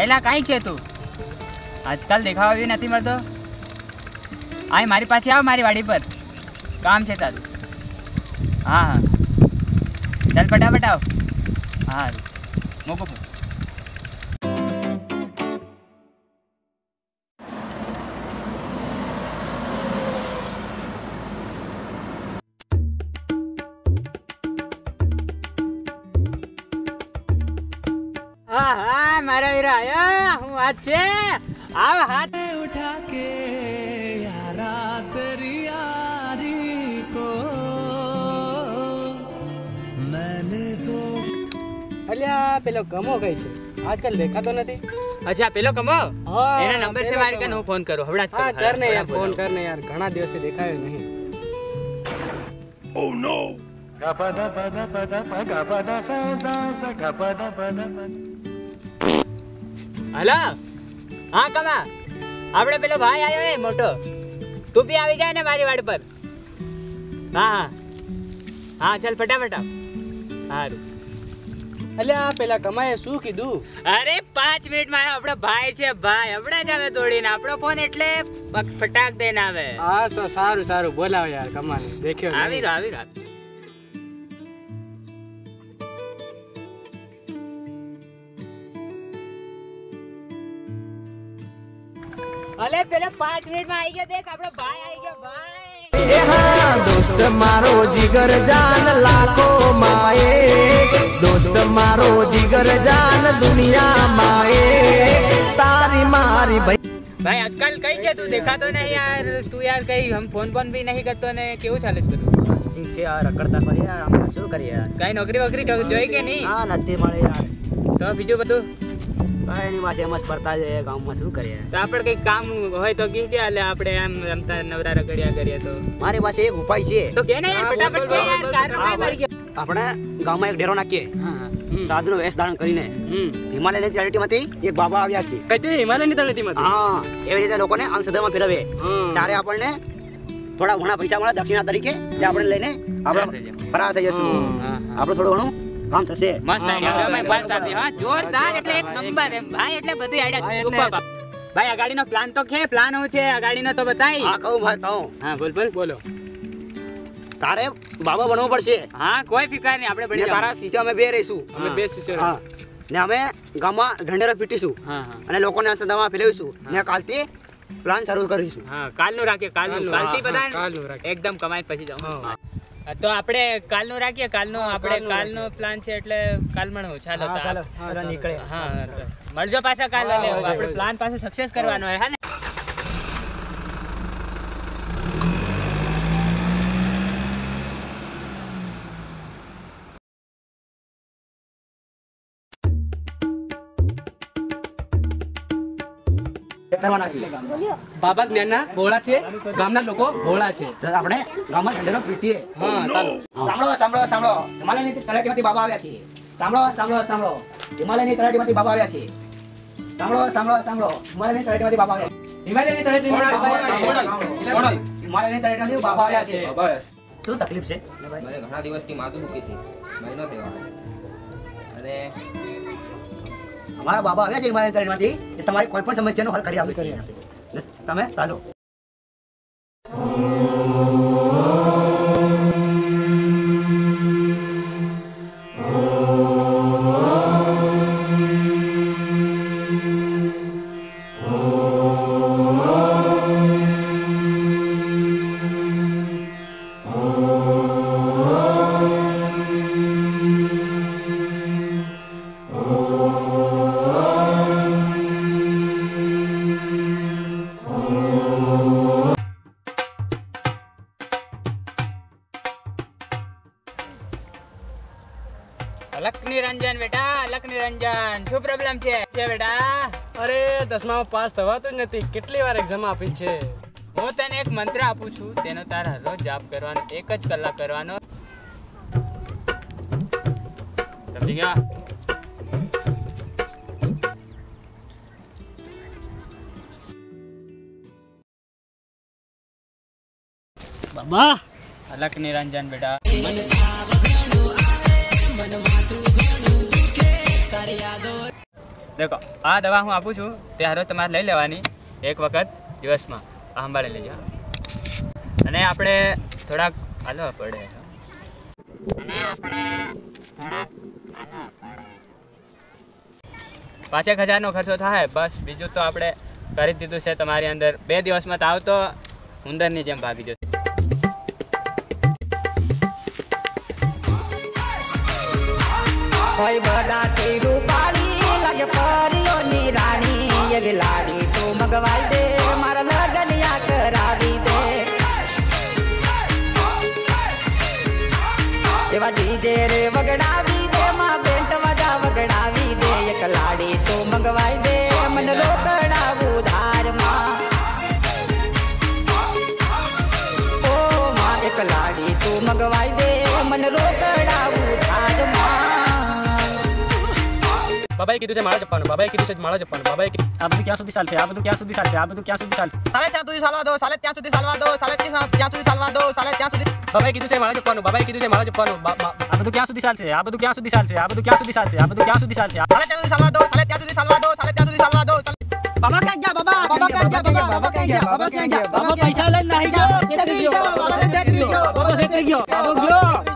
એલા કાંઈ છે તું? આજકાલ દેખાવા બી નથી મળતો. આય મારી પાસે આવ, મારી વાડી પર કામ છે તારું. હા હા ચાલ ફટાફટ આવ. હા મૂકો. હા હા મારા વીરા આયા, હું વાત છે. આવ હાથ ઉઠા કે યારા તેરી યારી કો મેને તો. અલ્યા પેલો કમો કઈ છે? આજકાલ દેખાતો નથી. અચ્છા પેલો કમો? એના નંબર છે મારી કને, હું ફોન કરું હમણાં જ. હા કર ને યાર, ફોન કર ને યાર, ઘણા દિવસથી દેખાયો નહીં. Oh no. હલો હા કમા, આપણે પેલો ભાઈ આવ્યો હે મોટો, તું બી આવી જાય ને મારી વાડ પર. હા હા હા ચાલ ફટાફટ આવ. સારું. અલ્યા પેલા કમાએ શું કીધું? અરે 5 મિનિટમાં આવ્યો આપણો ભાઈ છે ભાઈ, હમણાં જ આવે દોડીને. આપણો ફોન એટલે ફટાક દઈને આવે. હા સારું સારું, બોલાવો યાર કમાને. દેખ્યો આવી રહ્યો. અલે પેલા 5 મિનિટમાં આવી ગયા, દેખ આપણો ભાઈ આવી ગયો ભાઈ. એ હા દોસ્ત મારો જીગર જાન લાખો માએ, દોસ્ત મારો જીગર જાન દુનિયા માએ, તારી મારી ભાઈ આજકાલ કઈ છે તું? દેખાતો નહીં યાર તું. યાર કઈ હમ ફોન બી નહીં કરતો ને. કેવું ચાલે છે બધું? ઠીક છે યાર, રખડતા ફરી યાર, આમ શું કરીએ યાર. કઈ નોકરી વોકરી જોઈ કે નહીં? હા નથી મળે યાર. તો બીજું બધું ભાઈ એની પાસે એમ જ ફરતા છે ગામમાં, શું કરીએ. તો આપણે કઈ કામ હોય તો કીધે, એટલે આપણે આમ રમતા નવરા રગડિયા કરીએ તો. મારી પાસે એક ઉપાય છે. તો કે ને યાર ફટાફટ કે યાર, કારનો કઈ મરી ગયો. આપણે ગામમાં એક ડેરો નાખીએ, સાધુનો વેશ ધારણ કરીને. હિમાલયની તળેટીમાંથી એક બાબા આવ્યા છે. કઈ હિમાલયની તળેટીમાંથી? હા, એવી રીતે લોકોને અંધશ્રદ્ધામાં ફેરવે. ત્યારે આપણને થોડા ઘણા પૈસા મળે દક્ષિણા તરીકે, જે આપણે લઈને આપણે ફરાર થઈ જશું. આપણે થોડું ઘણું કામ થશે. મસ્ત આઈડિયા ભાઈ, પાસ સાથે. હા જોરદાર, એટલે એક નંબર એમ ભાઈ. એટલે બધી આઈડિયા સુપર ભાઈ. આ ગાડીનો પ્લાન તો છે? પ્લાન હું છે આ ગાડીનો તો બતાઈ. હા કહું ભાઈ કહું. હા બોલો. તારે બાબા બનવું પડશે. હા કોઈ ફિકર નહીં, આપણે બની તારા શિષ્ય અમે બે રહીશું. અમે બે શિષ્યો. હા ને અમે ગામમાં ઢંઢેરો પીટીશું અને લોકોને અંધશ્રદ્ધામાં ફેરવીશું ને કાલથી પ્લાન શરૂ કરીશું. હા કાલનું રાખીએ, કાલથી બધા એકદમ કમાઈ પછી જાવ. તો આપણે કાલનું રાખીએ. કાલનો પ્લાન છે એટલે કાલ મળો. ચાલો નીકળે. હા મળજો પાછા કાલ. આપણે પ્લાન પાછો સક્સેસ કરવાનો હે ને. બાબા જ્ઞાનના ભોળા છે, ગામના લોકો ભોળા છે. આપણે ગામમાં ઢંઢેરો પીટીએ. હા ચાલો. સાંભળો. હિમાલયની તળેટીમાંથી બાબા આવ્યા છે. સાંભળો. હિમાલયની તળેટીમાંથી બાબા આવ્યા છે. સાંભળો. હિમાલયની તળેટીમાંથી બાબા આવ્યા છે. હિમાલયની તળેટીમાંથી બાબા આવ્યા છે. શું તકલીફ છે? મને ઘણા દિવસથી માથું દુખે છે, મહિનો થયો અને અમારા બાબા આવ્યા છે હિમાલયની તળેટીમાંથી, એ તમારી કોઈ પણ સમસ્યાનો હલ કરી આપશે. તમે ચાલો. અલખ નિરંજન શું પ્રોબ્લેમ છે બેટા? અરે 10માં પાસ થવાતું જ નથી, કેટલી વાર એક્ઝામ આપી છે. હું તને એક મંત્ર આપું છું, તેનો તારા રોજ જાપ કરવાનો, 1 જ કલાક કરવાનો. સમજી ગયા? બાબા અલખ નિરંજન બેટા. દેખો આ દવા હું આપું છું તે હારો તમારે લઈ લેવાની એક વખત દિવસમાં આ સંભાળી લેજો અને આપણે થોડાક હાલવા પડે અને આપણે થોડાક હાલવા પડે 5000નો ખર્ચો થાય બસ બીજું તો આપણે કરી દીધું છે તમારી અંદર 2 દિવસમાં તાવ તો ઉંદરની જેમ ભાગી જશે હોય બદાથી રૂપાળી લાગે પરિયોની રાણી એવી લાડી તું મગવાઈ દે મારા લગનિયા કરાવી દે એવા ડીજે રે વગડાવી દે માં બેન્ટ વાજા વગડાવી દે એક લાડી તું મગવાઈ દે મન રોકડાવું ધારમાં ઓ માં એક લાડી તું મગવાઈ દે મન રોકડાવું ધારમાં બાબાએ કીધું છે માળા જપવાનું બાબાએ કીધું છે માળા જપવાનું બાબાએ આ બધું ક્યાં સુધી ચાલશે આ બધું ક્યાં સુધી ચાલશે આ બધું ક્યાં સુધી ચાલશે સાલે ત્યાં સુધી ચાલવા દો સાલે ત્યાં સુધી ચાલવા દો સાલે ત્યાં સુધી ચાલવા દો સાલે ત્યાં સુધી બાબાએ કીધું છે માળા જપવાનું બાબાએ કીધું છે માળા જપવાનું આ બધું ક્યાં સુધી ચાલશે આ બધું ક્યાં સુધી ચાલશે આ બધું ક્યાં સુધી ચાલશે આ બધું ક્યાં સુધી ચાલશે સાલે ત્યાં સુધી ચાલવા દો સાલે ત્યાં સુધી ચાલવા દો સાલે ત્યાં સુધી ચાલવા દો બાબા ક્યાં ગયા બાબા ક્યાં ગયા બાબા ક્યાં ગયા બાબા ક્યાં ગયા બાબા પૈસા લઈને નાહી ગયો બાબા બાબા ગયો